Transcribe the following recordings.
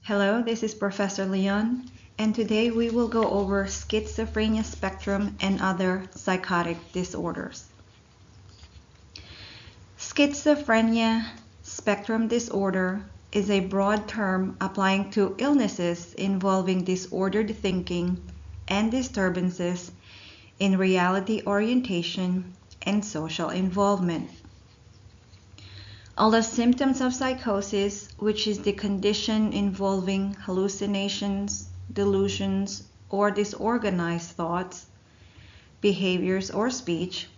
Hello, this is Professor Leon, and today we will go over schizophrenia spectrum and other psychotic disorders. Schizophrenia spectrum disorder is a broad term applying to illnesses involving disordered thinking and disturbances in reality orientation and social involvement. All the symptoms of psychosis, which is the condition involving hallucinations, delusions, or disorganized thoughts, behaviors, or speech,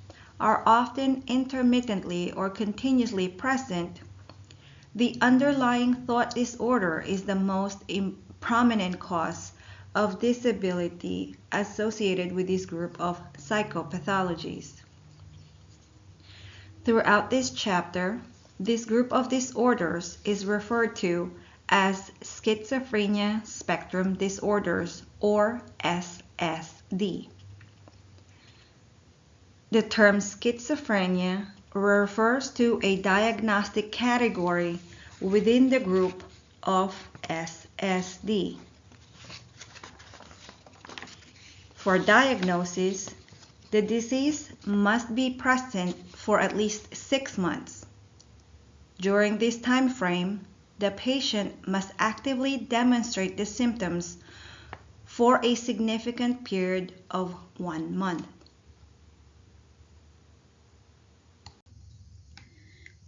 are often intermittently or continuously present. The underlying thought disorder is the most prominent cause of disability associated with this group of psychopathologies. Throughout this chapter, this group of disorders is referred to as schizophrenia spectrum disorders, or SSD. The term schizophrenia refers to a diagnostic category within the group of SSD. For diagnosis, the disease must be present for at least 6 months. During this time frame, the patient must actively demonstrate the symptoms for a significant period of 1 month.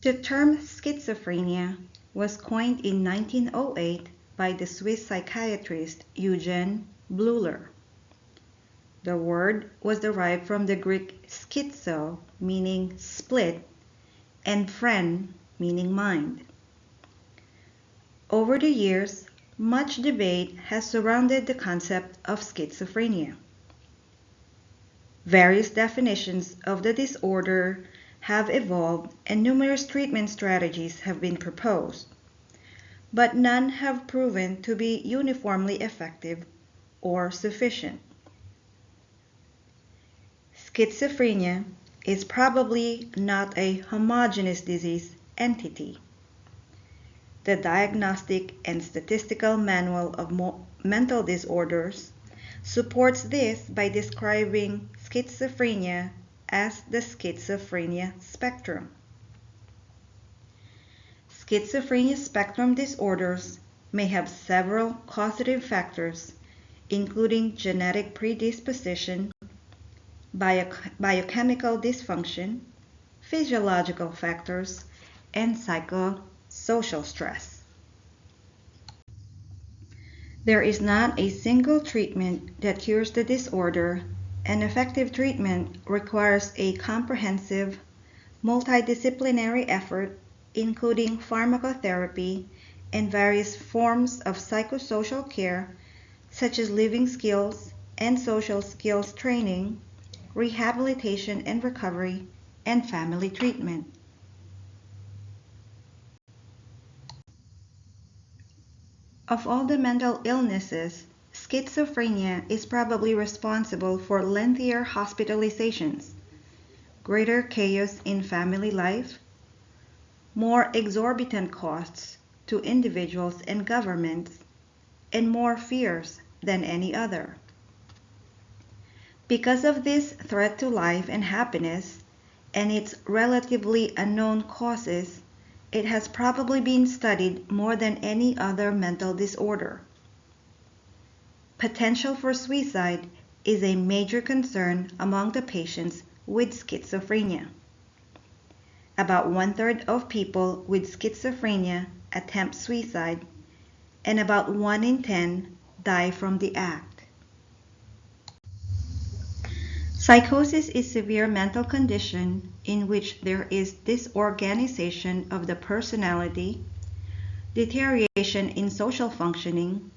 The term schizophrenia was coined in 1908 by the Swiss psychiatrist Eugen Bleuler. The word was derived from the Greek schizo, meaning split, and phren, meaning mind. Over the years, much debate has surrounded the concept of schizophrenia. Various definitions of the disorder have evolved and numerous treatment strategies have been proposed, but none have proven to be uniformly effective or sufficient. Schizophrenia is probably not a homogeneous disease entity. The Diagnostic and Statistical Manual of Mental Disorders supports this by describing schizophrenia as the schizophrenia spectrum. Schizophrenia spectrum disorders may have several causative factors, including genetic predisposition, biochemical dysfunction, physiological factors, and psychosocial stress. There is not a single treatment that cures the disorder, and effective treatment requires a comprehensive, multidisciplinary effort, including pharmacotherapy and various forms of psychosocial care, such as living skills and social skills training, rehabilitation and recovery, and family treatment. Of all the mental illnesses, schizophrenia is probably responsible for lengthier hospitalizations, greater chaos in family life, more exorbitant costs to individuals and governments, and more fears than any other. Because of this threat to life and happiness and its relatively unknown causes, it has probably been studied more than any other mental disorder. Potential for suicide is a major concern among the patients with schizophrenia. About 1/3 of people with schizophrenia attempt suicide, and about 1 in 10 die from the act. Psychosis is a severe mental condition in which there is disorganization of the personality, deterioration in social functioning,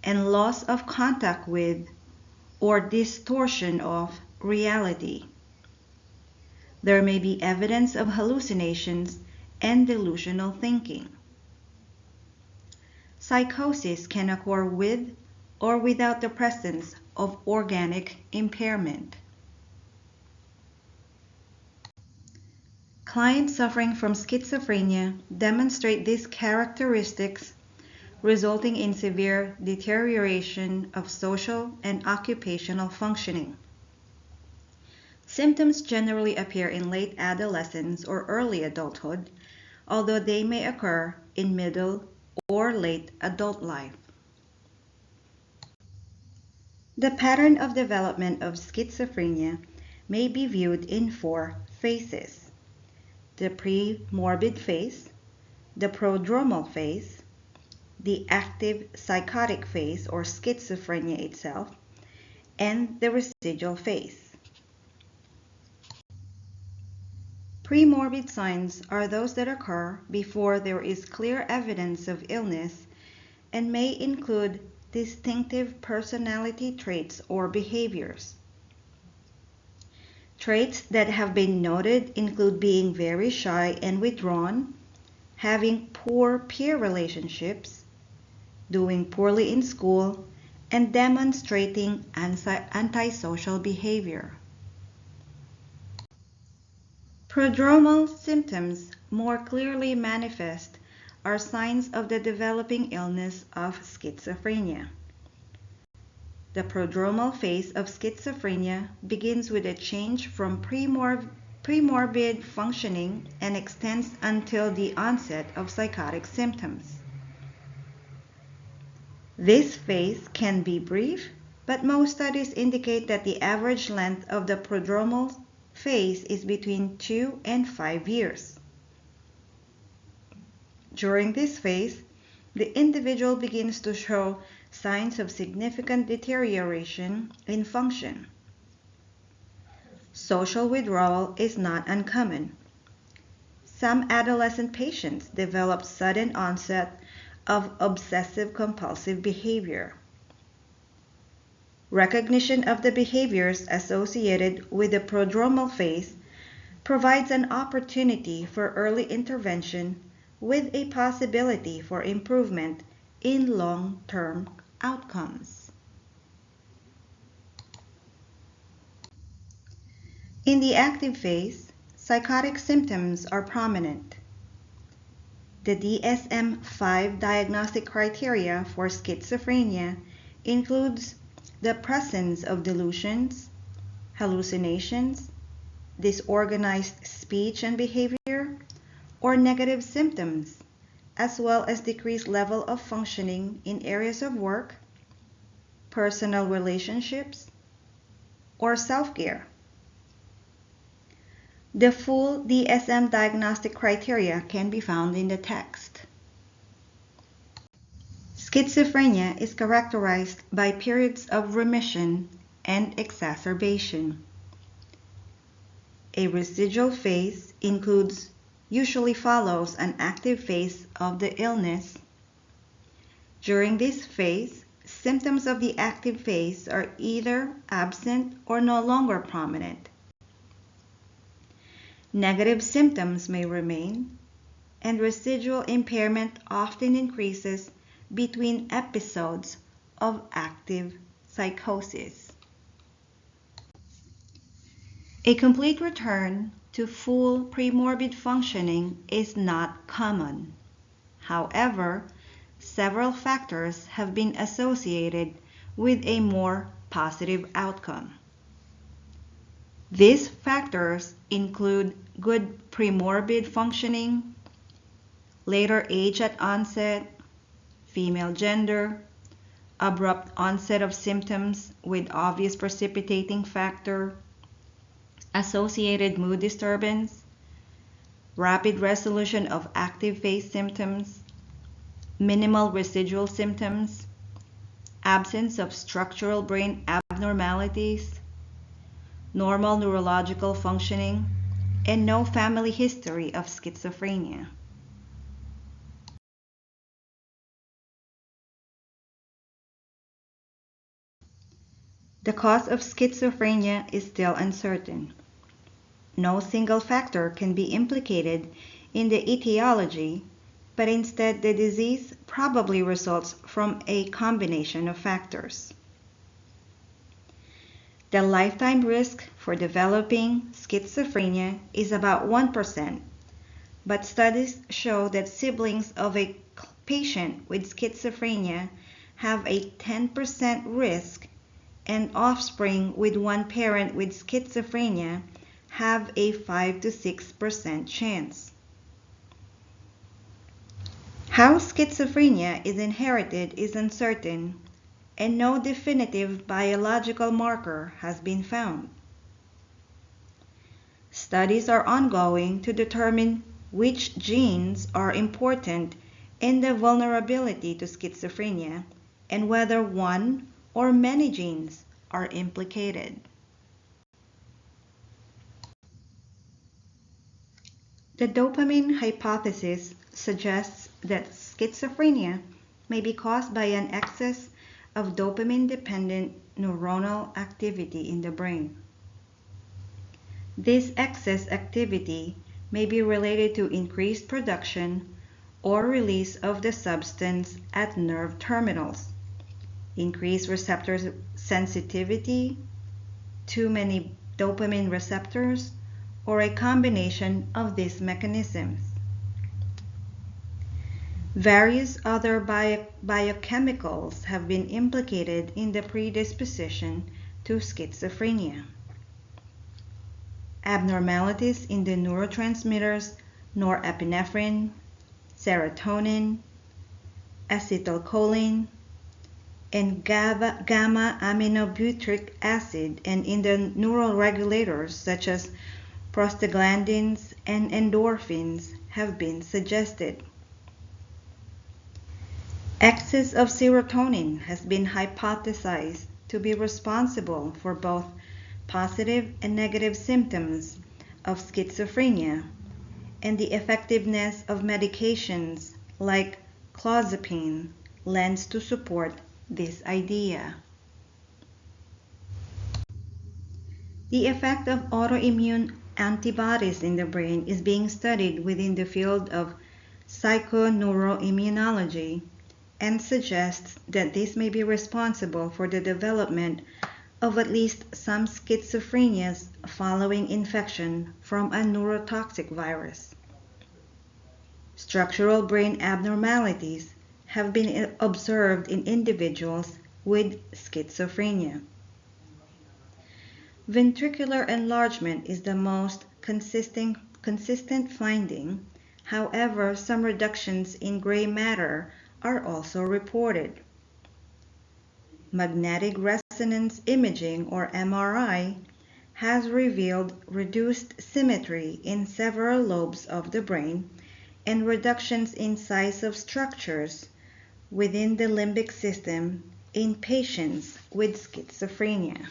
and loss of contact with or distortion of reality. There may be evidence of hallucinations and delusional thinking. Psychosis can occur with or without the presence of organic impairment. Clients suffering from schizophrenia demonstrate these characteristics resulting in severe deterioration of social and occupational functioning. Symptoms generally appear in late adolescence or early adulthood, although they may occur in middle or late adult life. The pattern of development of schizophrenia may be viewed in four phases: the pre-morbid phase, the prodromal phase, the active psychotic phase or schizophrenia itself, and the residual phase. Premorbid signs are those that occur before there is clear evidence of illness and may include distinctive personality traits or behaviors. Traits that have been noted include being very shy and withdrawn, having poor peer relationships, doing poorly in school, and demonstrating antisocial behavior. Prodromal symptoms more clearly manifest are signs of the developing illness of schizophrenia. The prodromal phase of schizophrenia begins with a change from premorbid functioning and extends until the onset of psychotic symptoms. This phase can be brief, but most studies indicate that the average length of the prodromal phase is between 2 and 5 years. During this phase, the individual begins to show signs of significant deterioration in function. Social withdrawal is not uncommon. Some adolescent patients develop sudden onset of obsessive-compulsive behavior. Recognition of the behaviors associated with the prodromal phase provides an opportunity for early intervention with a possibility for improvement in long-term outcomes. In the active phase, psychotic symptoms are prominent. The DSM-5 diagnostic criteria for schizophrenia includes the presence of delusions, hallucinations, disorganized speech and behavior, or negative symptoms, as well as decreased level of functioning in areas of work, personal relationships, or self-care. The full DSM diagnostic criteria can be found in the text. Schizophrenia is characterized by periods of remission and exacerbation. A residual phase usually follows an active phase of the illness. During this phase, symptoms of the active phase are either absent or no longer prominent. Negative symptoms may remain, and residual impairment often increases between episodes of active psychosis. A complete return to full premorbid functioning is not common. However, several factors have been associated with a more positive outcome. These factors include good premorbid functioning, later age at onset, female gender, abrupt onset of symptoms with obvious precipitating factor, associated mood disturbance, rapid resolution of active phase symptoms, minimal residual symptoms, absence of structural brain abnormalities, normal neurological functioning, and no family history of schizophrenia. The cause of schizophrenia is still uncertain. No single factor can be implicated in the etiology, but instead the disease probably results from a combination of factors. The lifetime risk for developing schizophrenia is about 1%, but studies show that siblings of a patients with schizophrenia have a 10% risk, and offspring with one parent with schizophrenia have a 5 to 6% chance. How schizophrenia is inherited is uncertain, and no definitive biological marker has been found. Studies are ongoing to determine which genes are important in the vulnerability to schizophrenia and whether one or many genes are implicated. The dopamine hypothesis suggests that schizophrenia may be caused by an excess of dopamine-dependent neuronal activity in the brain. This excess activity may be related to increased production or release of the substance at nerve terminals, increased receptor sensitivity, too many dopamine receptors, or a combination of these mechanisms. Various other biochemicals have been implicated in the predisposition to schizophrenia. Abnormalities in the neurotransmitters norepinephrine, serotonin, acetylcholine, and gamma-aminobutyric acid, and in the neural regulators such as prostaglandins and endorphins have been suggested. Excess of serotonin has been hypothesized to be responsible for both positive and negative symptoms of schizophrenia, and the effectiveness of medications like clozapine lends to support this idea. The effect of autoimmune antibodies in the brain is being studied within the field of psychoneuroimmunology and suggests that this may be responsible for the development of at least some schizophrenias following infection from a neurotoxic virus. Structural brain abnormalities have been observed in individuals with schizophrenia. Ventricular enlargement is the most consistent finding. However, some reductions in gray matter are also reported. Magnetic resonance imaging, or MRI, has revealed reduced symmetry in several lobes of the brain and reductions in size of structures within the limbic system in patients with schizophrenia.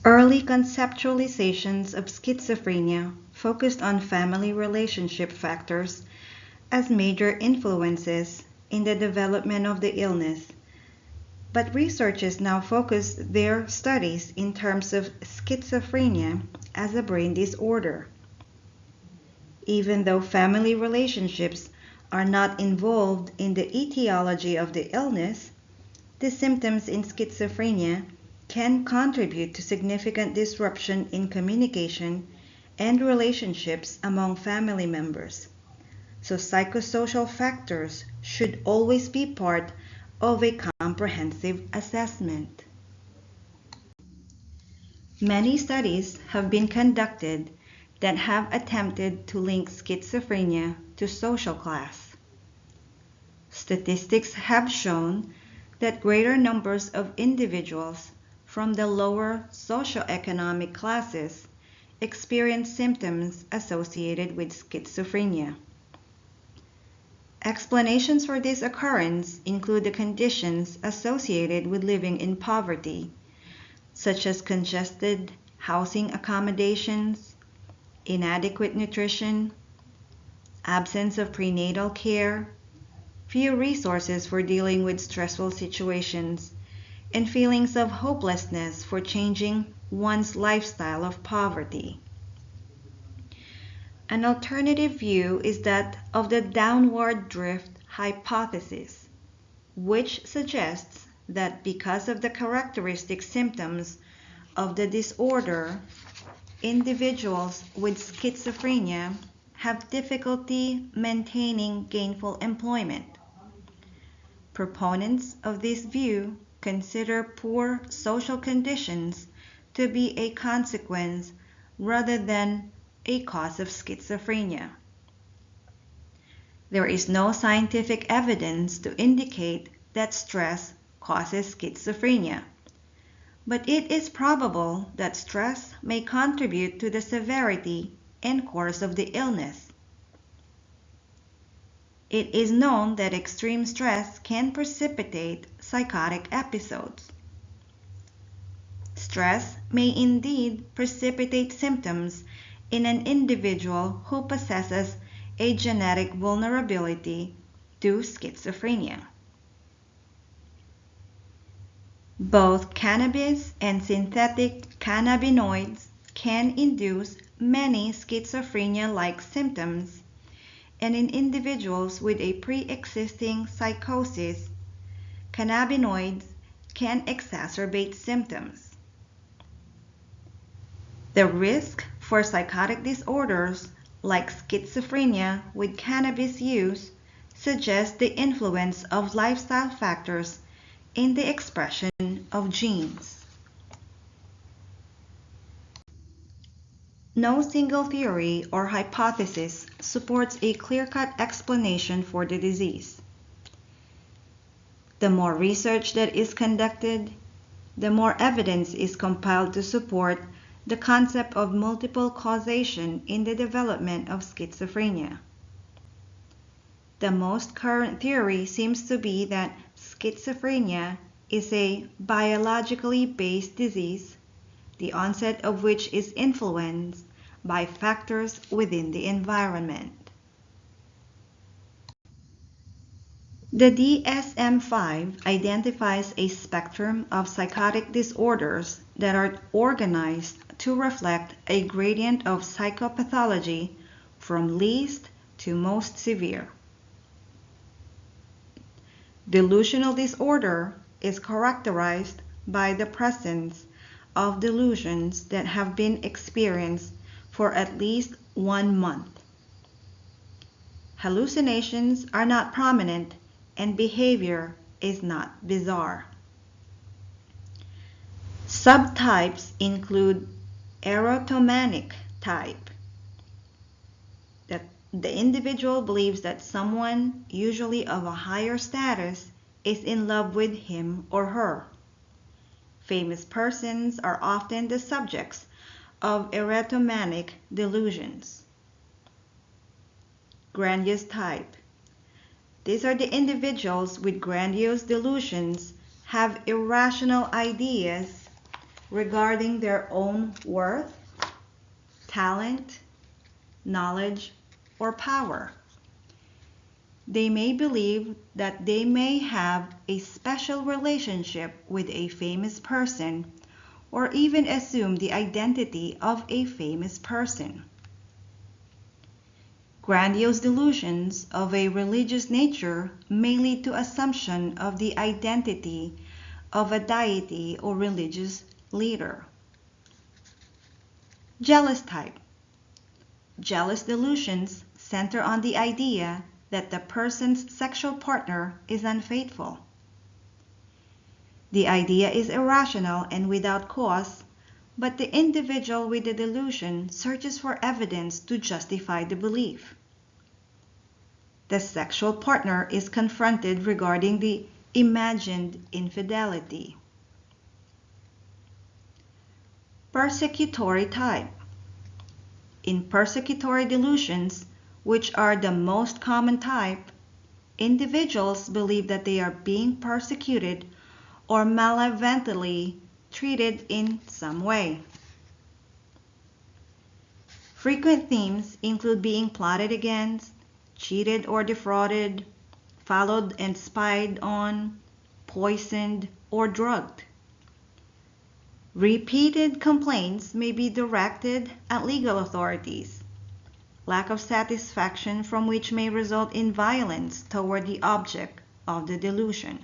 Early conceptualizations of schizophrenia focused on family relationship factors as major influences in the development of the illness, but researchers now focus their studies in terms of schizophrenia as a brain disorder. Even though family relationships are not involved in the etiology of the illness, the symptoms in schizophrenia can contribute to significant disruption in communication and relationships among family members. So psychosocial factors should always be part of a comprehensive assessment. Many studies have been conducted that have attempted to link schizophrenia to social class. Statistics have shown that greater numbers of individuals from the lower socioeconomic classes experience symptoms associated with schizophrenia. Explanations for this occurrence include the conditions associated with living in poverty, such as congested housing accommodations, inadequate nutrition, absence of prenatal care, few resources for dealing with stressful situations, and feelings of hopelessness for changing one's lifestyle of poverty. An alternative view is that of the downward drift hypothesis, which suggests that because of the characteristic symptoms of the disorder, individuals with schizophrenia have difficulty maintaining gainful employment. Proponents of this view consider poor social conditions to be a consequence rather than a cause of schizophrenia. There is no scientific evidence to indicate that stress causes schizophrenia, but it is probable that stress may contribute to the severity and course of the illness. It is known that extreme stress can precipitate psychotic episodes. Stress may indeed precipitate symptoms in an individual who possesses a genetic vulnerability to schizophrenia. Both cannabis and synthetic cannabinoids can induce many schizophrenia-like symptoms, and in individuals with a pre-existing psychosis, cannabinoids can exacerbate symptoms. The risk for psychotic disorders like schizophrenia with cannabis use suggests the influence of lifestyle factors in the expression of genes. No single theory or hypothesis supports a clear-cut explanation for the disease. The more research that is conducted, the more evidence is compiled to support the concept of multiple causation in the development of schizophrenia. The most current theory seems to be that schizophrenia is a biologically based disease, the onset of which is influenced by factors within the environment. The DSM-5 identifies a spectrum of psychotic disorders that are organized to reflect a gradient of psychopathology from least to most severe. Delusional disorder is characterized by the presence of delusions that have been experienced for at least 1 month. Hallucinations are not prominent and behavior is not bizarre. Subtypes include erotomanic type, that the individual believes that someone, usually of a higher status, is in love with him or her. Famous persons are often the subjects of erotomanic delusions. Grandiose type. These are the individuals with grandiose delusions, have irrational ideas regarding their own worth, talent, knowledge, or power. They may believe that they may have a special relationship with a famous person, or even assume the identity of a famous person. Grandiose delusions of a religious nature may lead to assumption of the identity of a deity or religious leader. Jealous type. Jealous delusions center on the idea that the person's sexual partner is unfaithful. The idea is irrational and without cause, but the individual with the delusion searches for evidence to justify the belief. The sexual partner is confronted regarding the imagined infidelity. Persecutory type. In persecutory delusions, which are the most common type, individuals believe that they are being persecuted or malevolently treated in some way. Frequent themes include being plotted against, cheated or defrauded, followed and spied on, poisoned, or drugged. Repeated complaints may be directed at legal authorities, lack of satisfaction from which may result in violence toward the object of the delusion.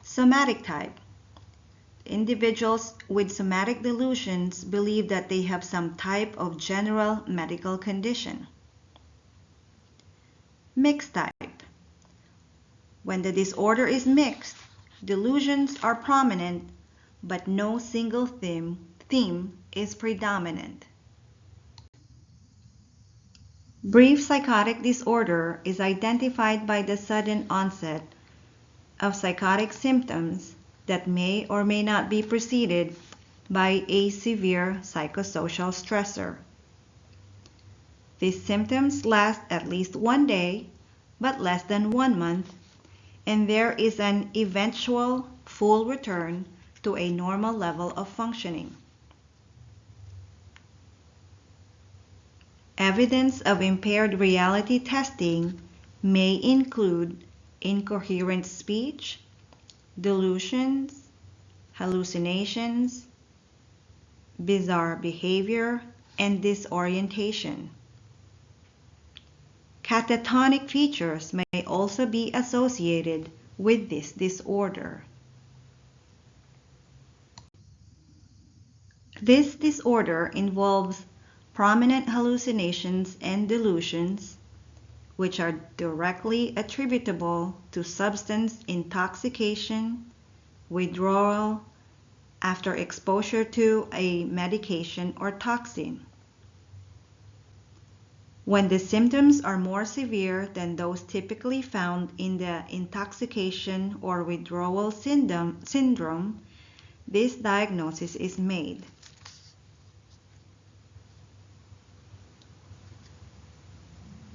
Somatic type. individuals with somatic delusions believe that they have some type of general medical condition. Mixed type. When the disorder is mixed, delusions are prominent, but no single theme is predominant. Brief psychotic disorder is identified by the sudden onset of psychotic symptoms that may or may not be preceded by a severe psychosocial stressor. These symptoms last at least one day, but less than 1 month, and there is an eventual full return to a normal level of functioning. Evidence of impaired reality testing may include incoherent speech, delusions, hallucinations, bizarre behavior, and disorientation. Catatonic features may also be associated with this disorder. This disorder involves prominent hallucinations and delusions, which are directly attributable to substance intoxication, withdrawal after exposure to a medication or toxin. When the symptoms are more severe than those typically found in the intoxication or withdrawal syndrome, this diagnosis is made.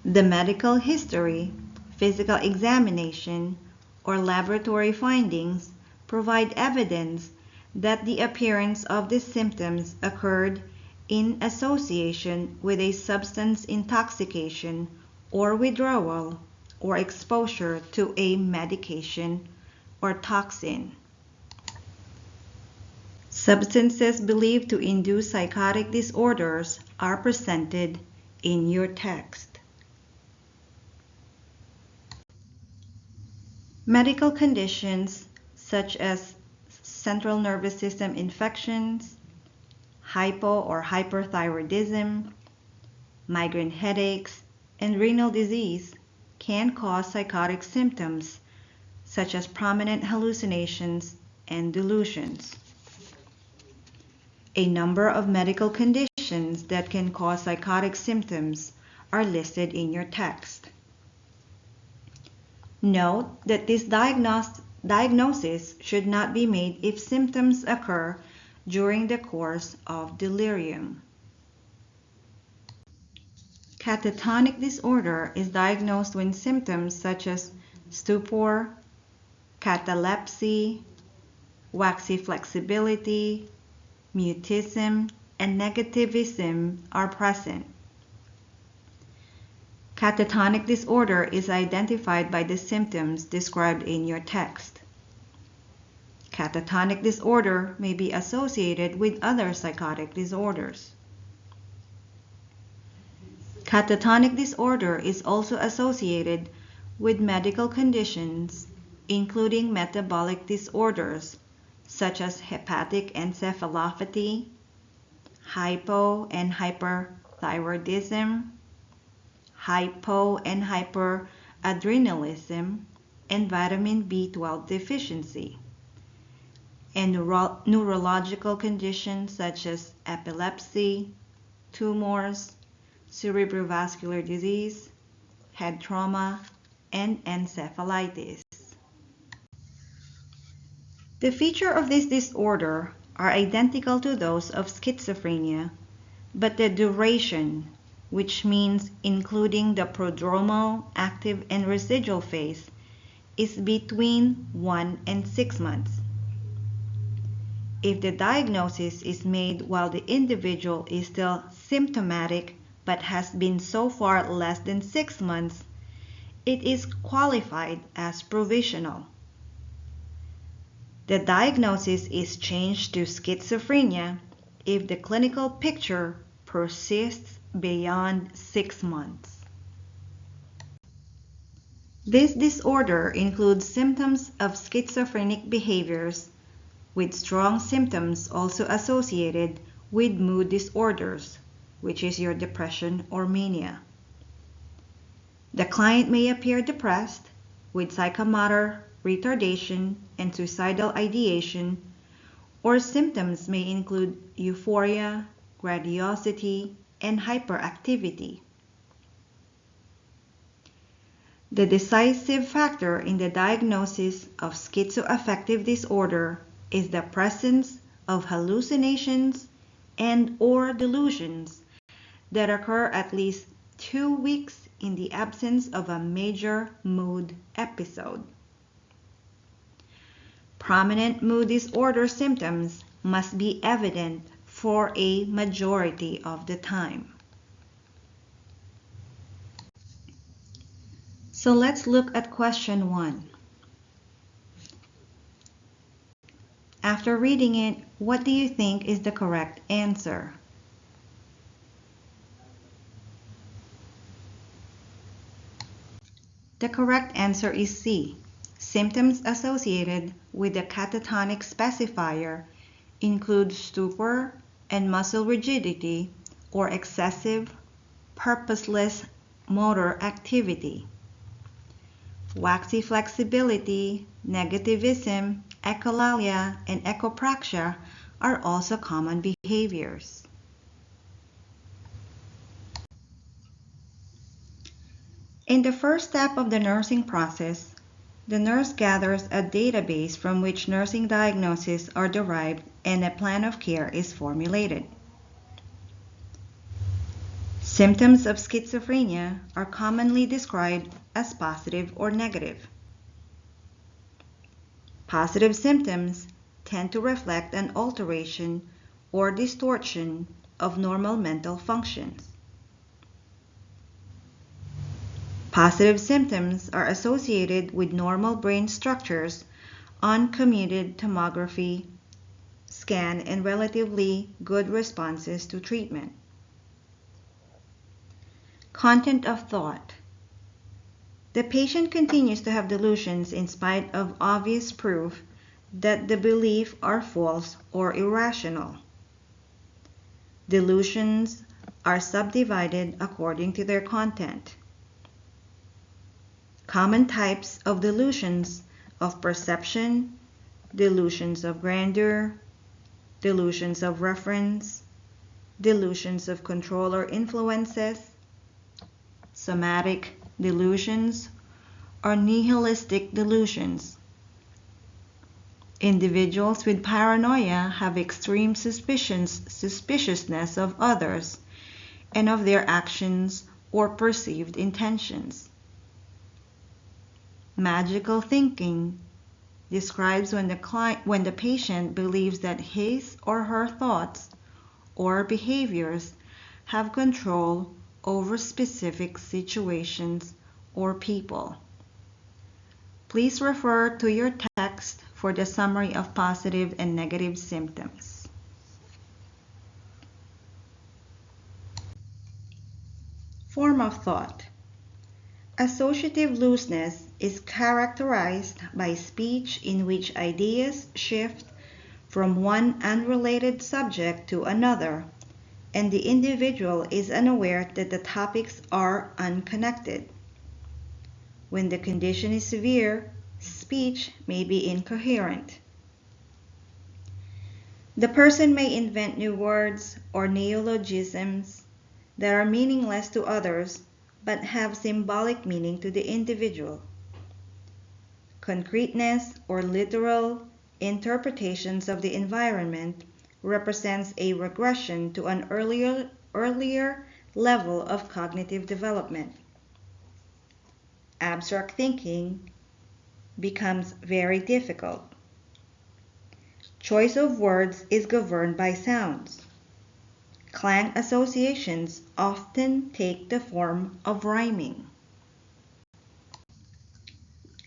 The medical history, physical examination, or laboratory findings provide evidence that the appearance of these symptoms occurred in association with a substance intoxication or withdrawal or exposure to a medication or toxin. Substances believed to induce psychotic disorders are presented in your text. Medical conditions such as central nervous system infections, hypo or hyperthyroidism, migraine headaches, and renal disease can cause psychotic symptoms such as prominent hallucinations and delusions. A number of medical conditions that can cause psychotic symptoms are listed in your text. Note that this diagnosis should not be made if symptoms occur during the course of delirium. Catatonic disorder is diagnosed when symptoms such as stupor, catalepsy, waxy flexibility, mutism, and negativism are present. Catatonic disorder is identified by the symptoms described in your text. Catatonic disorder may be associated with other psychotic disorders. Catatonic disorder is also associated with medical conditions, including metabolic disorders such as hepatic encephalopathy, hypo and hyperthyroidism, hypo and hyperadrenalism, and vitamin B12 deficiency, and neurological conditions such as epilepsy, tumors, cerebrovascular disease, head trauma, and encephalitis. The features of this disorder are identical to those of schizophrenia, but the duration, which means including the prodromal, active, and residual phase, is between 1 and 6 months. If the diagnosis is made while the individual is still symptomatic but has been so far less than 6 months, it is qualified as provisional. The diagnosis is changed to schizophrenia if the clinical picture persists beyond 6 months. This disorder includes symptoms of schizophrenic behaviors with strong symptoms also associated with mood disorders, which is your depression or mania. The client may appear depressed with psychomotor retardation and suicidal ideation, or symptoms may include euphoria, grandiosity, and hyperactivity. The decisive factor in the diagnosis of schizoaffective disorder is the presence of hallucinations and/or delusions that occur at least 2 weeks in the absence of a major mood episode. Prominent mood disorder symptoms must be evident for a majority of the time. So let's look at question 1. After reading it, what do you think is the correct answer? The correct answer is C. Symptoms associated with the catatonic specifier include stupor and muscle rigidity or excessive, purposeless motor activity. Waxy flexibility, negativism, echolalia, and echopraxia are also common behaviors. In the first step of the nursing process, the nurse gathers a database from which nursing diagnoses are derived and a plan of care is formulated. Symptoms of schizophrenia are commonly described as positive or negative. Positive symptoms tend to reflect an alteration or distortion of normal mental functions. Positive symptoms are associated with normal brain structures on computed tomography scan and relatively good responses to treatment. Content of thought. The patient continues to have delusions in spite of obvious proof that the beliefs are false or irrational. Delusions are subdivided according to their content. Common types of delusions of perception, delusions of grandeur, delusions of reference, delusions of control or influences, somatic delusions, or nihilistic delusions. Individuals with paranoia have extreme suspiciousness of others and of their actions or perceived intentions. Magical thinking describes when the patient believes that his or her thoughts or behaviors have control over specific situations or people. Please refer to your text for the summary of positive and negative symptoms. Form of thought. Associative looseness is characterized by speech in which ideas shift from one unrelated subject to another, and the individual is unaware that the topics are unconnected. When the condition is severe, speech may be incoherent. The person may invent new words or neologisms that are meaningless to others but have symbolic meaning to the individual. Concreteness or literal interpretations of the environment represents a regression to an earlier level of cognitive development. Abstract thinking becomes very difficult. Choice of words is governed by sounds. Clang associations often take the form of rhyming.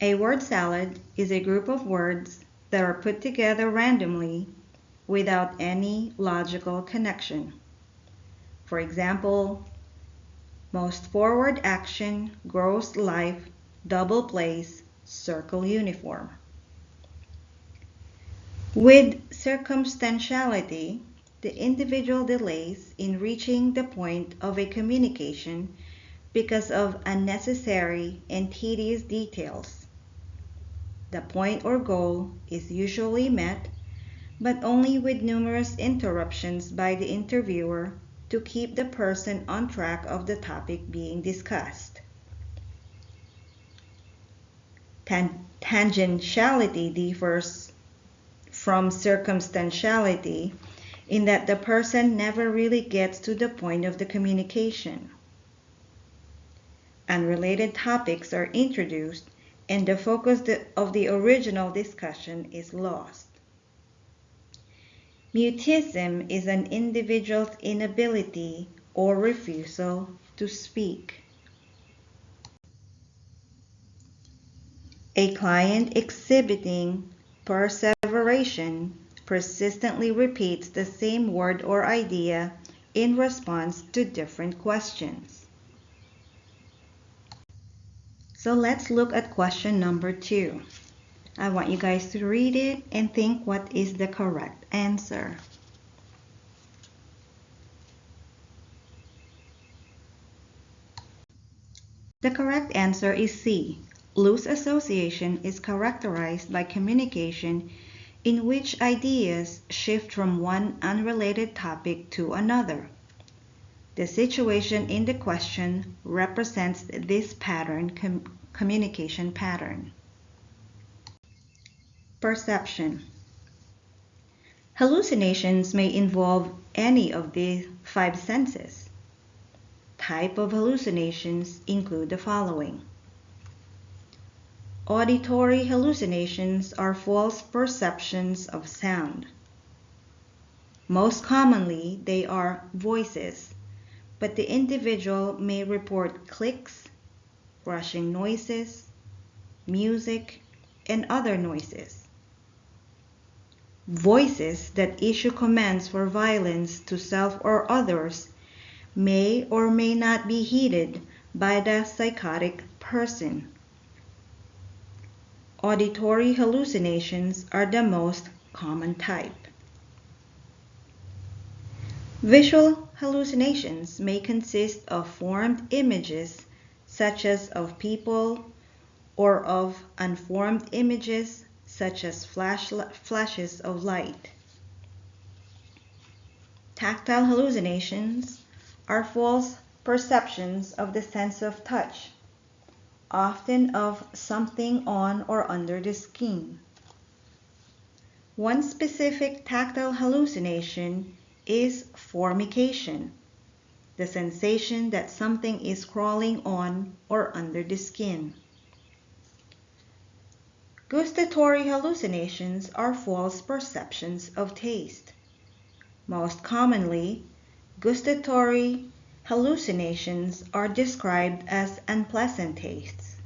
A word salad is a group of words that are put together randomly without any logical connection. For example, most forward action, gross life, double place, circle uniform. With circumstantiality, the individual delays in reaching the point of a communication because of unnecessary and tedious details. The point or goal is usually met, but only with numerous interruptions by the interviewer to keep the person on track of the topic being discussed. Tangentiality differs from circumstantiality in that the person never really gets to the point of the communication. Unrelated topics are introduced and the focus of the original discussion is lost. Mutism is an individual's inability or refusal to speak. A client exhibiting perseveration persistently repeats the same word or idea in response to different questions. So let's look at question number 2. I want you guys to read it and think what is the correct answer. The correct answer is C. Loose association is characterized by communication in which ideas shift from one unrelated topic to another. The situation in the question represents this communication pattern. Perception. Hallucinations may involve any of the 5 senses. Type of hallucinations include the following. Auditory hallucinations are false perceptions of sound. Most commonly, they are voices, but the individual may report clicks, rushing noises, music, and other noises. Voices that issue commands for violence to self or others may or may not be heeded by the psychotic person. Auditory hallucinations are the most common type. Visual hallucinations may consist of formed images such as of people or of unformed images such as flashes of light. Tactile hallucinations are false perceptions of the sense of touch, often of something on or under the skin. One specific tactile hallucination is formication, the sensation that something is crawling on or under the skin. Gustatory hallucinations are false perceptions of taste. Most commonly, gustatory hallucinations are described as unpleasant tastes.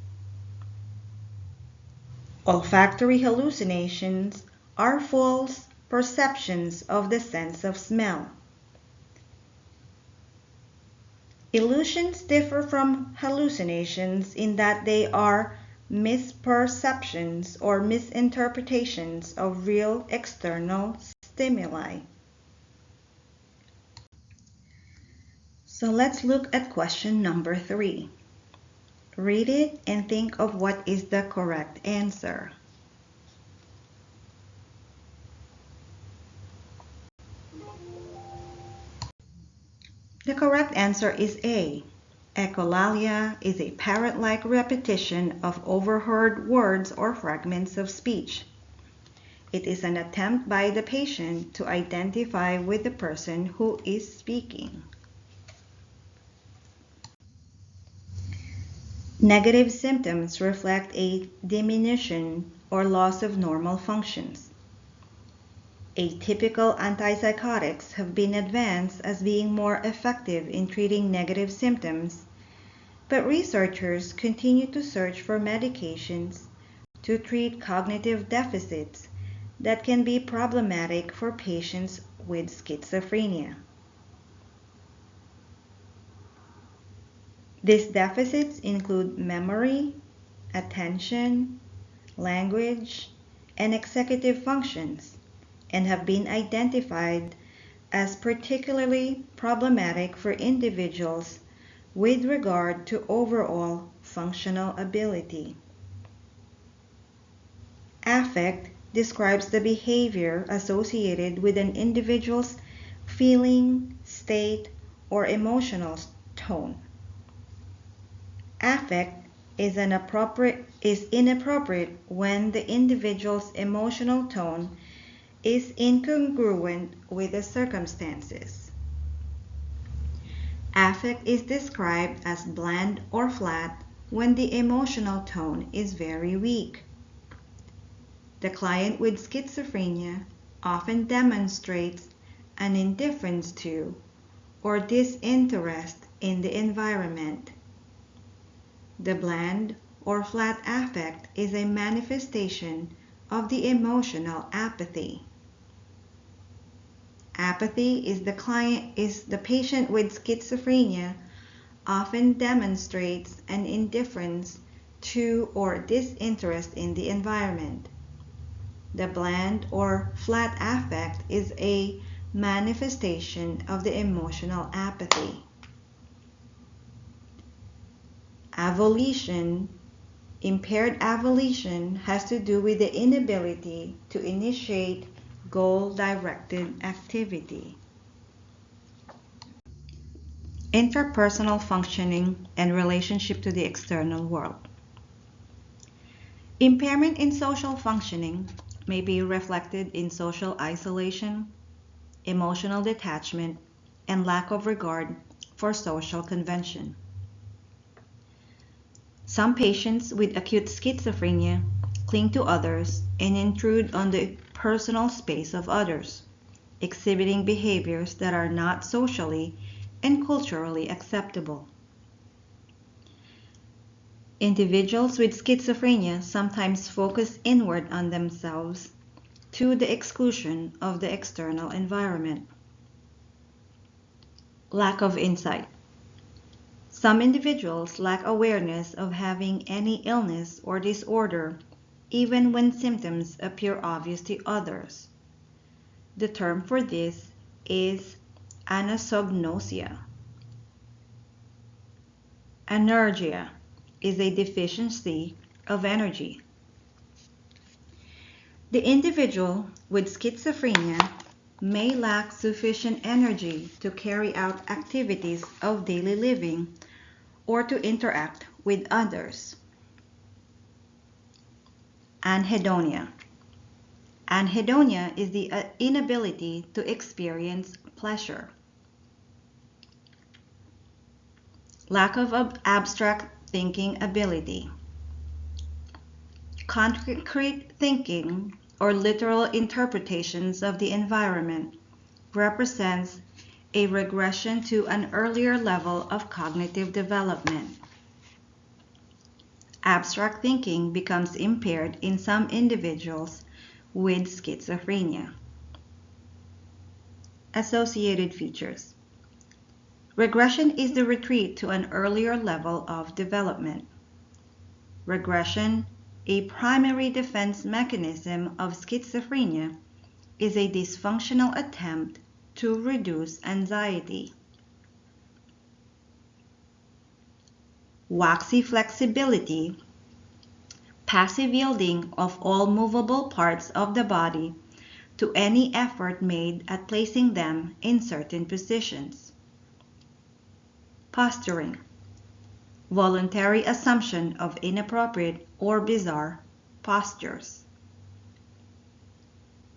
Olfactory hallucinations are false perceptions of the sense of smell. Illusions differ from hallucinations in that they are misperceptions or misinterpretations of real external stimuli. So let's look at question number 3. Read it and think of what is the correct answer. The correct answer is A. Echolalia is a parrot-like repetition of overheard words or fragments of speech. It is an attempt by the patient to identify with the person who is speaking. Negative symptoms reflect a diminution or loss of normal functions. Atypical antipsychotics have been advanced as being more effective in treating negative symptoms, but researchers continue to search for medications to treat cognitive deficits that can be problematic for patients with schizophrenia. These deficits include memory, attention, language, and executive functions, and have been identified as particularly problematic for individuals with regard to overall functional ability. Affect describes the behavior associated with an individual's feeling, state, or emotional tone. Affect is inappropriate when the individual's emotional tone is incongruent with the circumstances. Affect is described as bland or flat when the emotional tone is very weak. The client with schizophrenia often demonstrates an indifference to or disinterest in the environment. The bland or flat affect is a manifestation of the emotional apathy. Apathy is the patient with schizophrenia often demonstrates an indifference to or disinterest in the environment. The bland or flat affect is a manifestation of the emotional apathy. Avolition, impaired avolition, has to do with the inability to initiate goal-directed activity. Interpersonal functioning and relationship to the external world. Impairment in social functioning may be reflected in social isolation, emotional detachment, and lack of regard for social convention. Some patients with acute schizophrenia cling to others and intrude on the personal space of others, exhibiting behaviors that are not socially and culturally acceptable. Individuals with schizophrenia sometimes focus inward on themselves to the exclusion of the external environment. Lack of insight. Some individuals lack awareness of having any illness or disorder, even when symptoms appear obvious to others. The term for this is anosognosia. Anergia is a deficiency of energy. The individual with schizophrenia may lack sufficient energy to carry out activities of daily living or to interact with others. Anhedonia. Anhedonia is the inability to experience pleasure. Lack of abstract thinking ability. Concrete thinking or literal interpretations of the environment represents a regression to an earlier level of cognitive development. Abstract thinking becomes impaired in some individuals with schizophrenia. Associated features. Regression is the retreat to an earlier level of development. Regression, a primary defense mechanism of schizophrenia, is a dysfunctional attempt to reduce anxiety. Waxy flexibility, passive yielding of all movable parts of the body to any effort made at placing them in certain positions. Posturing, voluntary assumption of inappropriate or bizarre postures.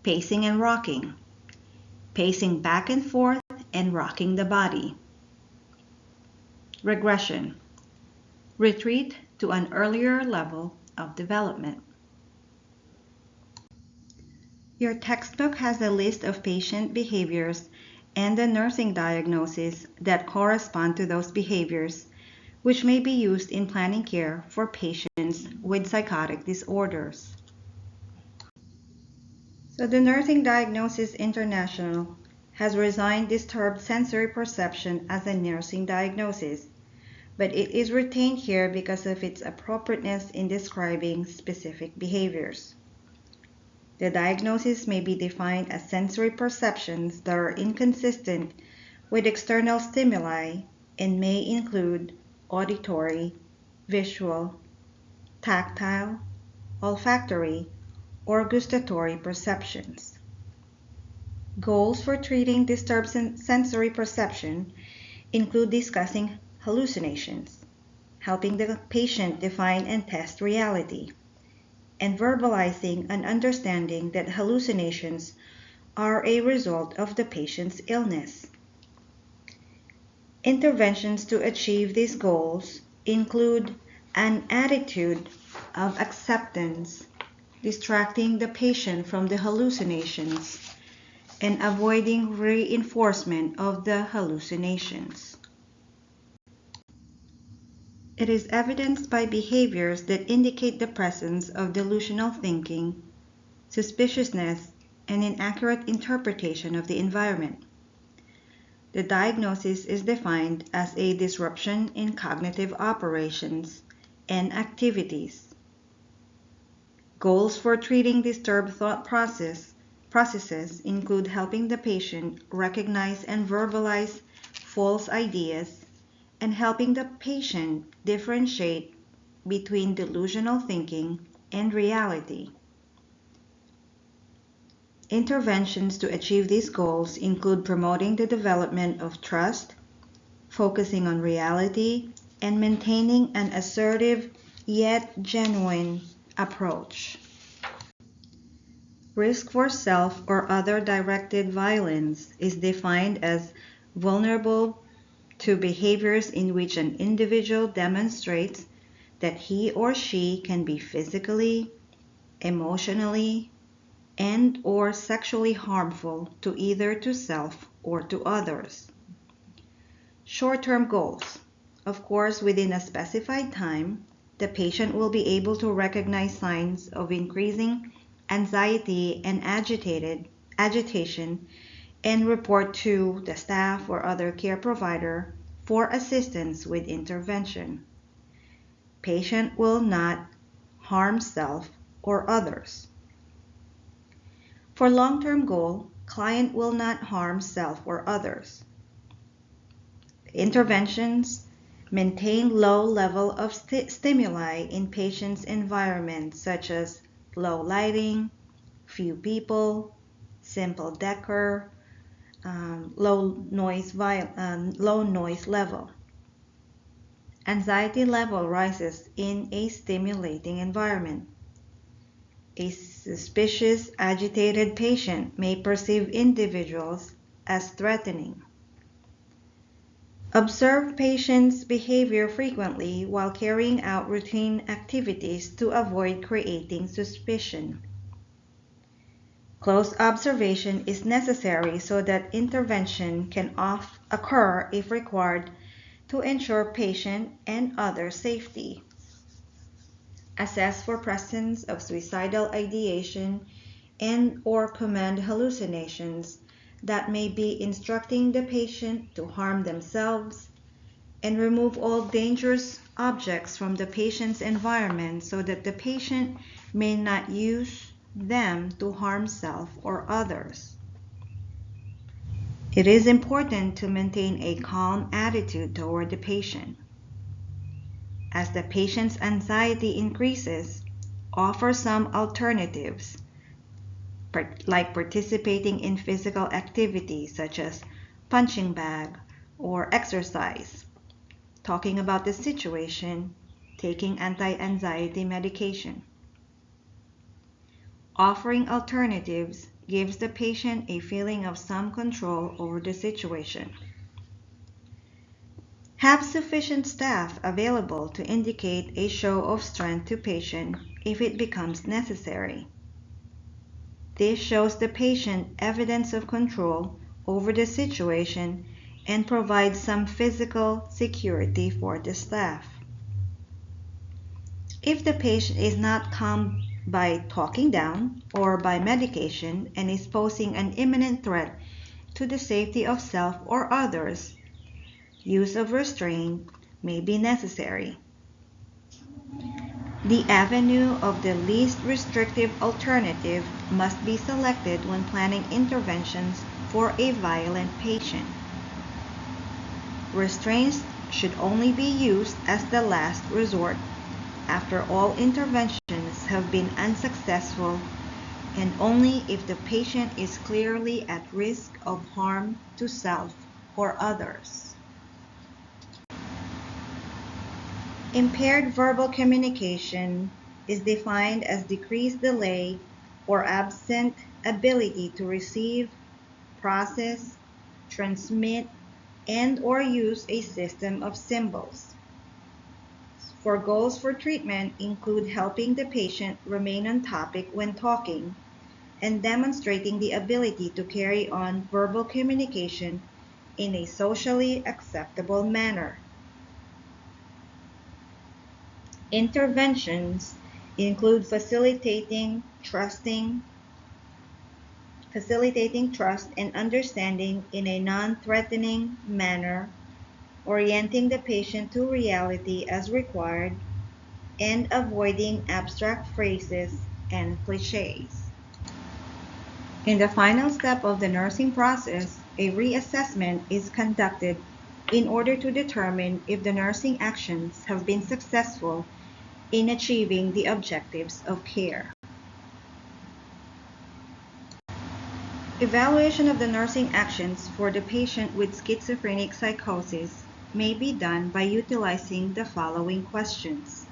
Pacing and rocking, pacing back and forth and rocking the body. Regression, retreat to an earlier level of development. Your textbook has a list of patient behaviors and the nursing diagnosis that correspond to those behaviors, which may be used in planning care for patients with psychotic disorders. So the Nursing Diagnosis International has resigned disturbed sensory perception as a nursing diagnosis, but it is retained here because of its appropriateness in describing specific behaviors. The diagnosis may be defined as sensory perceptions that are inconsistent with external stimuli and may include auditory, visual, tactile, olfactory, or gustatory perceptions. Goals for treating disturbed sensory perception include discussing hallucinations, helping the patient define and test reality, and verbalizing an understanding that hallucinations are a result of the patient's illness. Interventions to achieve these goals include an attitude of acceptance, distracting the patient from the hallucinations, and avoiding reinforcement of the hallucinations. It is evidenced by behaviors that indicate the presence of delusional thinking, suspiciousness, and inaccurate interpretation of the environment. The diagnosis is defined as a disruption in cognitive operations and activities. Goals for treating disturbed thought processes include helping the patient recognize and verbalize false ideas and helping the patient differentiate between delusional thinking and reality. Interventions to achieve these goals include promoting the development of trust, focusing on reality, and maintaining an assertive yet genuine approach. Risk for self or other directed violence is defined as vulnerable to behaviors in which an individual demonstrates that he or she can be physically, emotionally, and/or sexually harmful to either to self or to others. Short-term goals. Of course, within a specified time, the patient will be able to recognize signs of increasing anxiety and agitation and report to the staff or other care provider for assistance with intervention. Patient will not harm self or others. For long-term goal, client will not harm self or others. Interventions maintain low level of stimuli in patient's environment, such as low lighting, few people, simple decor, low noise level. Anxiety level rises in a stimulating environment. A suspicious, agitated patient may perceive individuals as threatening. Observe patient's behavior frequently while carrying out routine activities to avoid creating suspicion. Close observation is necessary so that intervention can occur if required to ensure patient and other safety. Assess for presence of suicidal ideation and/or command hallucinations that may be instructing the patient to harm themselves, and remove all dangerous objects from the patient's environment so that the patient may not use them to harm self or others. It is important to maintain a calm attitude toward the patient. As the patient's anxiety increases, offer some alternatives, like participating in physical activities such as punching bag or exercise, talking about the situation, taking anti-anxiety medication. Offering alternatives gives the patient a feeling of some control over the situation. Have sufficient staff available to indicate a show of strength to patient if it becomes necessary. This shows the patient evidence of control over the situation and provides some physical security for the staff. If the patient is not calmed by talking down or by medication and is posing an imminent threat to the safety of self or others, use of restraint may be necessary. The avenue of the least restrictive alternative must be selected when planning interventions for a violent patient. Restraints should only be used as the last resort after all interventions have been unsuccessful, and only if the patient is clearly at risk of harm to self or others. Impaired verbal communication is defined as decreased delay or absent ability to receive, process, transmit, and/or use a system of symbols. For goals for treatment include helping the patient remain on topic when talking and demonstrating the ability to carry on verbal communication in a socially acceptable manner. Interventions include facilitating trust and understanding in a non-threatening manner, orienting the patient to reality as required, and avoiding abstract phrases and cliches. In the final step of the nursing process, a reassessment is conducted in order to determine if the nursing actions have been successful in achieving the objectives of care. Evaluation of the nursing actions for the patient with schizophrenic psychosis may be done by utilizing the following questions.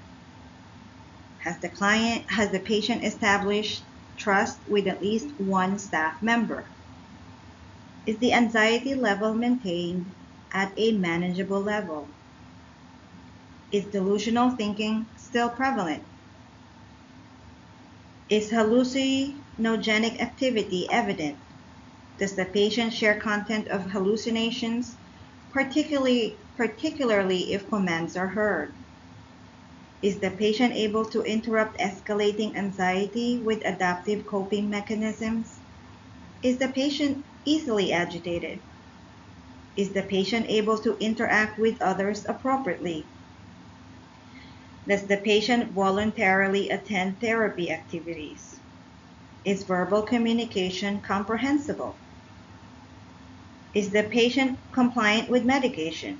Has the patient established trust with at least one staff member? Is the anxiety level maintained at a manageable level? Is delusional thinking still prevalent? Is hallucinogenic activity evident? Does the patient share content of hallucinations, particularly if commands are heard? Is the patient able to interrupt escalating anxiety with adaptive coping mechanisms? Is the patient easily agitated? Is the patient able to interact with others appropriately? Does the patient voluntarily attend therapy activities? Is verbal communication comprehensible? Is the patient compliant with medication?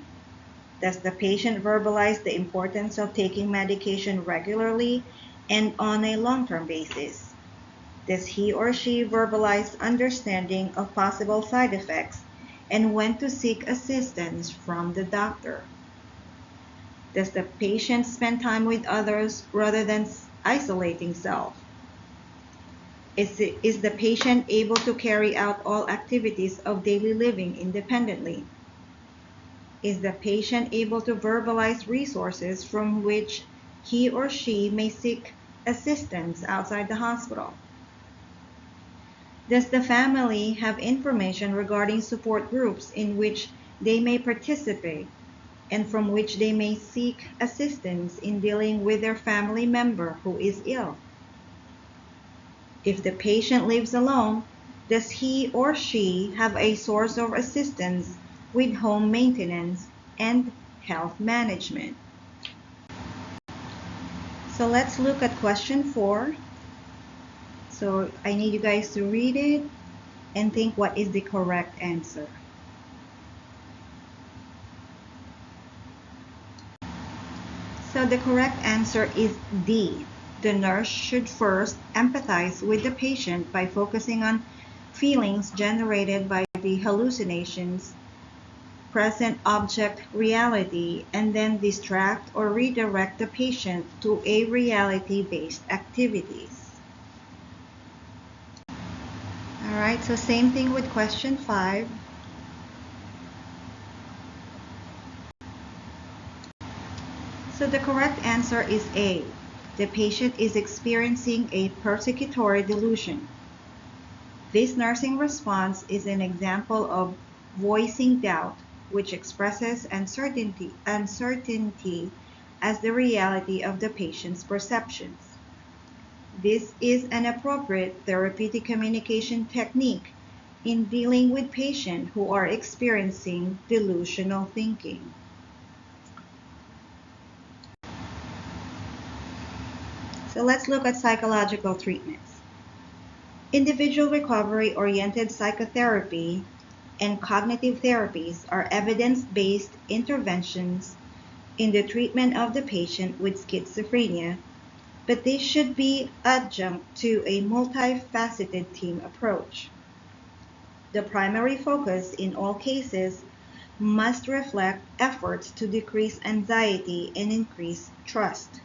Does the patient verbalize the importance of taking medication regularly and on a long-term basis? Does he or she verbalize understanding of possible side effects and when to seek assistance from the doctor? Does the patient spend time with others rather than isolating self? Is the patient able to carry out all activities of daily living independently? Is the patient able to verbalize resources from which he or she may seek assistance outside the hospital? Does the family have information regarding support groups in which they may participate and from which they may seek assistance in dealing with their family member who is ill? If the patient lives alone, does he or she have a source of assistance with home maintenance and health management? So let's look at question 4. So I need you guys to read it and think what is the correct answer. So the correct answer is D. The nurse should first empathize with the patient by focusing on feelings generated by the hallucinations, present object reality, and then distract or redirect the patient to a reality-based activities. All right, so same thing with question 5. So the correct answer is A. The patient is experiencing a persecutory delusion. This nursing response is an example of voicing doubt, which expresses uncertainty as the reality of the patient's perceptions. This is an appropriate therapeutic communication technique in dealing with patients who are experiencing delusional thinking. So let's look at psychological treatments. Individual recovery-oriented psychotherapy and cognitive therapies are evidence-based interventions in the treatment of the patient with schizophrenia, but they should be adjunct to a multifaceted team approach. The primary focus in all cases must reflect efforts to decrease anxiety and increase trust.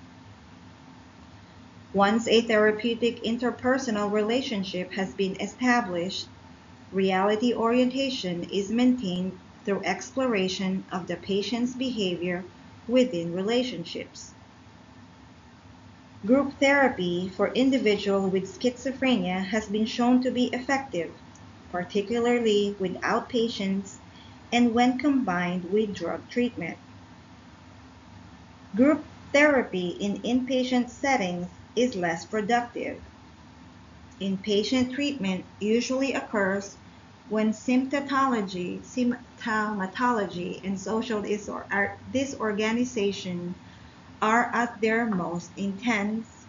Once a therapeutic interpersonal relationship has been established, reality orientation is maintained through exploration of the patient's behavior within relationships. Group therapy for individuals with schizophrenia has been shown to be effective, particularly with outpatients and when combined with drug treatment. Group therapy in inpatient settings is less productive. Inpatient treatment usually occurs when symptomatology and social disorganization are at their most intense.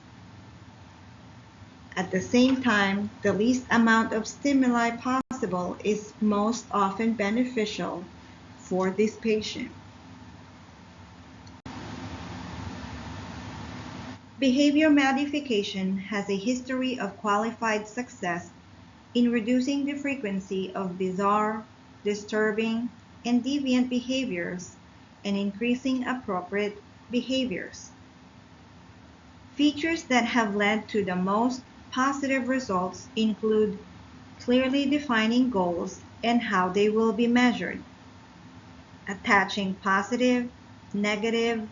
At the same time, the least amount of stimuli possible is most often beneficial for this patient. Behavior modification has a history of qualified success in reducing the frequency of bizarre, disturbing, and deviant behaviors and increasing appropriate behaviors. Features that have led to the most positive results include clearly defining goals and how they will be measured, attaching positive, negative,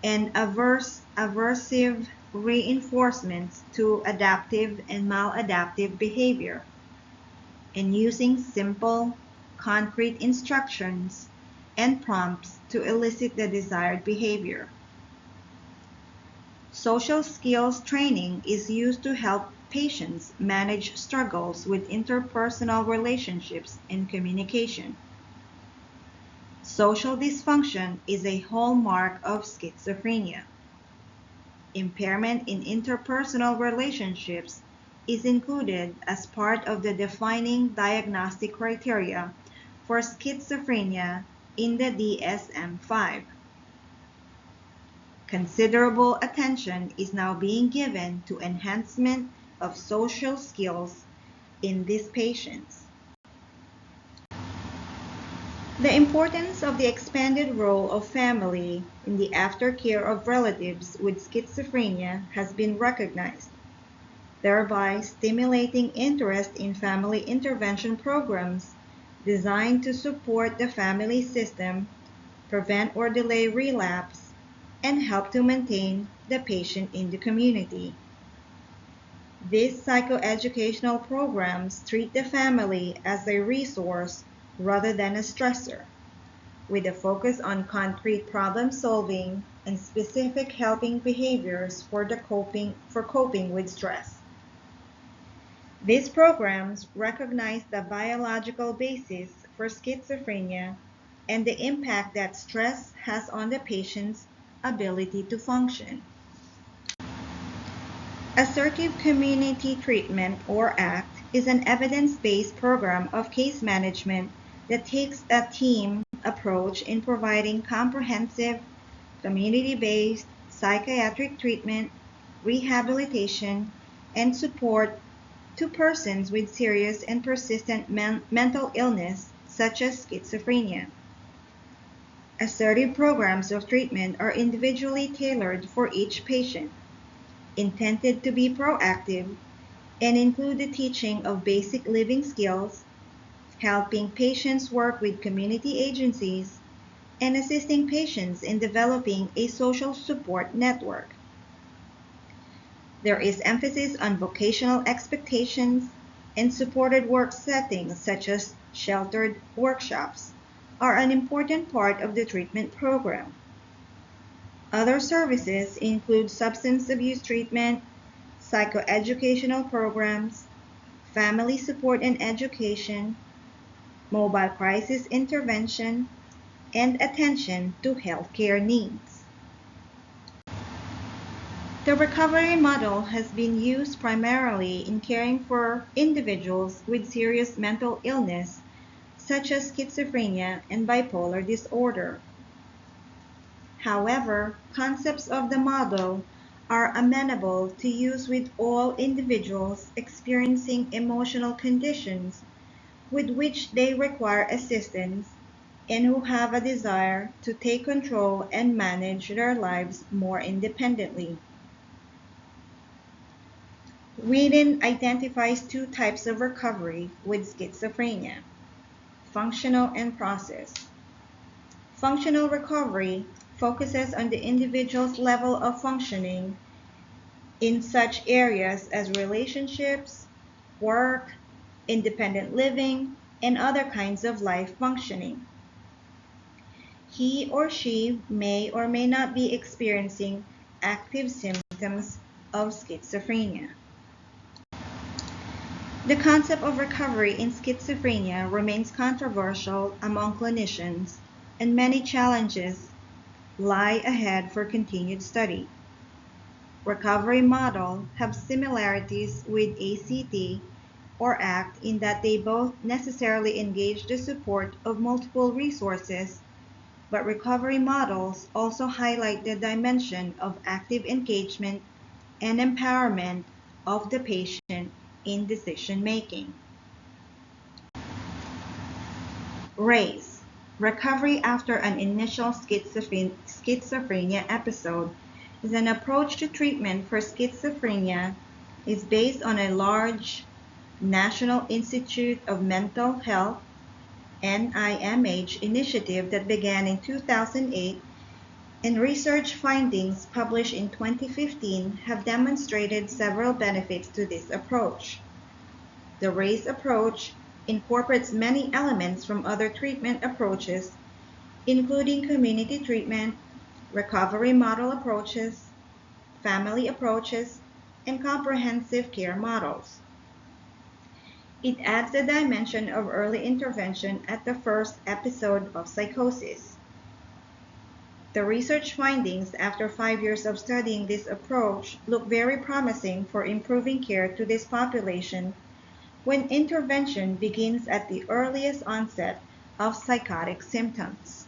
and aversive reinforcements to adaptive and maladaptive behavior, and using simple, concrete instructions and prompts to elicit the desired behavior. Social skills training is used to help patients manage struggles with interpersonal relationships and communication. Social dysfunction is a hallmark of schizophrenia. Impairment in interpersonal relationships is included as part of the defining diagnostic criteria for schizophrenia in the DSM-5. Considerable attention is now being given to enhancement of social skills in these patients. The importance of the expanded role of family in the aftercare of relatives with schizophrenia has been recognized, thereby stimulating interest in family intervention programs designed to support the family system, prevent or delay relapse, and help to maintain the patient in the community. These psychoeducational programs treat the family as a resource rather than a stressor, with a focus on concrete problem solving and specific helping behaviors for coping with stress. These programs recognize the biological basis for schizophrenia and the impact that stress has on the patient's ability to function. Assertive Community Treatment, or ACT, is an evidence-based program of case management that takes a team approach in providing comprehensive, community-based psychiatric treatment, rehabilitation, and support to persons with serious and persistent mental illness such as schizophrenia. Assertive programs of treatment are individually tailored for each patient, intended to be proactive, and include the teaching of basic living skills, helping patients work with community agencies, and assisting patients in developing a social support network. There is emphasis on vocational expectations, and supported work settings such as sheltered workshops are an important part of the treatment program. Other services include substance abuse treatment, psychoeducational programs, family support and education, mobile crisis intervention, and attention to healthcare needs. The recovery model has been used primarily in caring for individuals with serious mental illness, such as schizophrenia and bipolar disorder. However, concepts of the model are amenable to use with all individuals experiencing emotional conditions with which they require assistance and who have a desire to take control and manage their lives more independently. Whedon identifies two types of recovery with schizophrenia: functional and process. Functional recovery focuses on the individual's level of functioning in such areas as relationships, work, independent living, and other kinds of life functioning. He or she may or may not be experiencing active symptoms of schizophrenia. The concept of recovery in schizophrenia remains controversial among clinicians, and many challenges lie ahead for continued study. Recovery models have similarities with ACT or ACT in that they both necessarily engage the support of multiple resources, but recovery models also highlight the dimension of active engagement and empowerment of the patient in decision making. RACE, recovery after an initial schizophrenia episode, is an approach to treatment for schizophrenia is based on a large National Institute of Mental Health NIMH initiative that began in 2008, and research findings published in 2015 have demonstrated several benefits to this approach. The RACE approach incorporates many elements from other treatment approaches, including community treatment, recovery model approaches, family approaches, and comprehensive care models. It adds the dimension of early intervention at the first episode of psychosis. The research findings after 5 years of studying this approach look very promising for improving care to this population when intervention begins at the earliest onset of psychotic symptoms.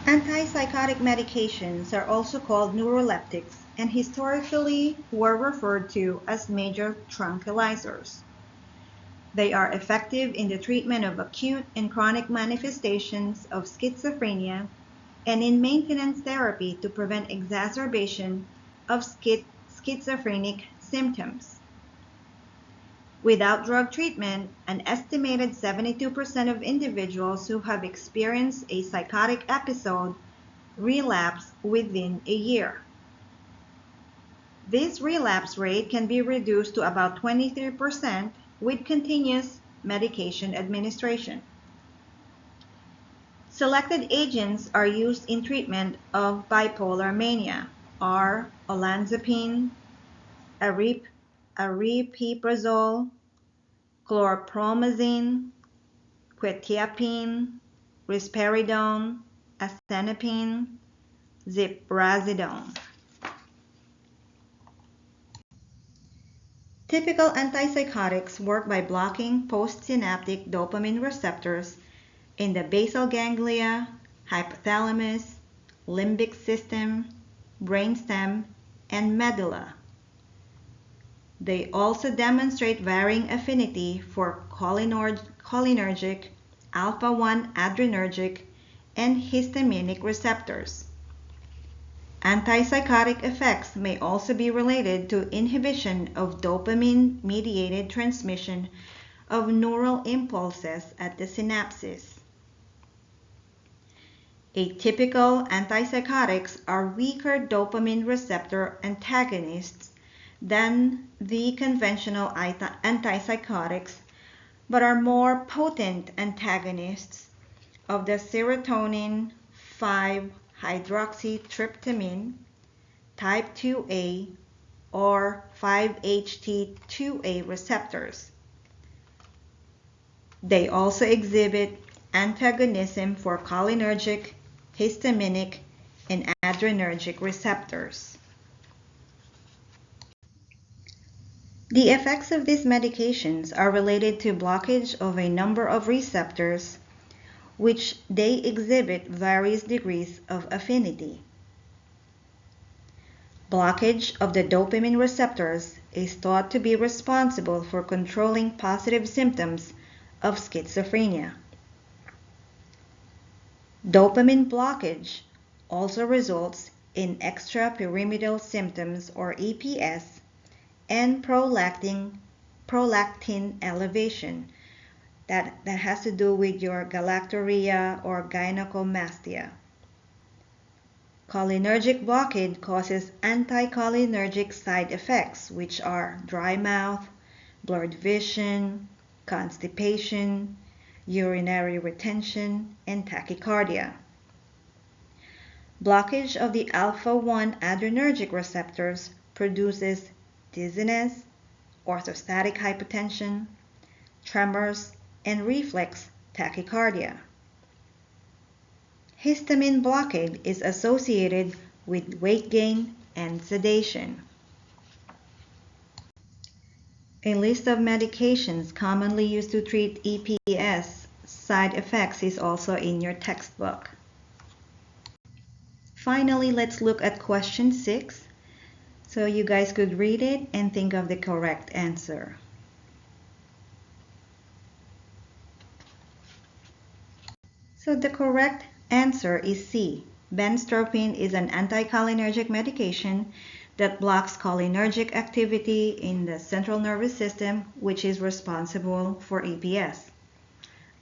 Antipsychotic medications are also called neuroleptics and historically were referred to as major tranquilizers. They are effective in the treatment of acute and chronic manifestations of schizophrenia and in maintenance therapy to prevent exacerbation of schizophrenic symptoms. Without drug treatment, an estimated 72% of individuals who have experienced a psychotic episode relapse within a year. This relapse rate can be reduced to about 23% with continuous medication administration. Selected agents are used in treatment of bipolar mania are olanzapine, aripiprazole, chlorpromazine, quetiapine, risperidone, azenapine, ziprasidone. Typical antipsychotics work by blocking postsynaptic dopamine receptors in the basal ganglia, hypothalamus, limbic system, brainstem, and medulla. They also demonstrate varying affinity for cholinergic, alpha-1 adrenergic, and histaminic receptors. Antipsychotic effects may also be related to inhibition of dopamine-mediated transmission of neural impulses at the synapses. Atypical antipsychotics are weaker dopamine receptor antagonists than the conventional antipsychotics, but are more potent antagonists of the serotonin 5-hydroxytryptamine type 2A or 5-HT2A receptors. They also exhibit antagonism for cholinergic, histaminic, and adrenergic receptors. The effects of these medications are related to blockage of a number of receptors, which they exhibit various degrees of affinity. Blockage of the dopamine receptors is thought to be responsible for controlling positive symptoms of schizophrenia. Dopamine blockage also results in extrapyramidal symptoms, or EPS, and prolactin elevation. That has to do with your galactorrhea or gynecomastia. Cholinergic blockade causes anticholinergic side effects, which are dry mouth, blurred vision, constipation, urinary retention, and tachycardia. Blockage of the alpha-1 adrenergic receptors produces dizziness, orthostatic hypotension, tremors, and reflex tachycardia. Histamine blockade is associated with weight gain and sedation. A list of medications commonly used to treat EPS side effects is also in your textbook. Finally, let's look at question 6. So you guys could read it and think of the correct answer. So the correct answer is C. Benztropine is an anticholinergic medication that blocks cholinergic activity in the central nervous system, which is responsible for EPS.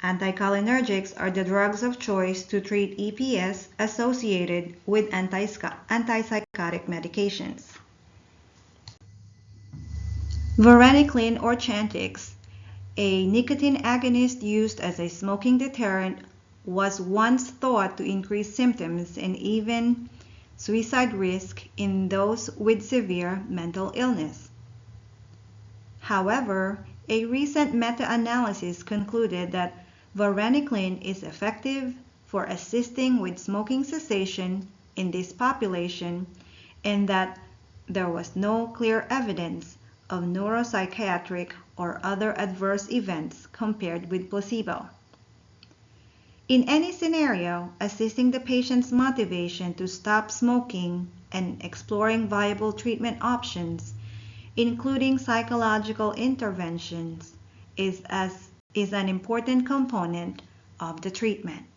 Anticholinergics are the drugs of choice to treat EPS associated with antipsychotic medications. Varenicline or Chantix, a nicotine agonist used as a smoking deterrent, was once thought to increase symptoms and even suicide risk in those with severe mental illness. However, a recent meta-analysis concluded that varenicline is effective for assisting with smoking cessation in this population, and that there was no clear evidence of neuropsychiatric or other adverse events compared with placebo. In any scenario, assisting the patient's motivation to stop smoking and exploring viable treatment options, including psychological interventions, is an important component of the treatment.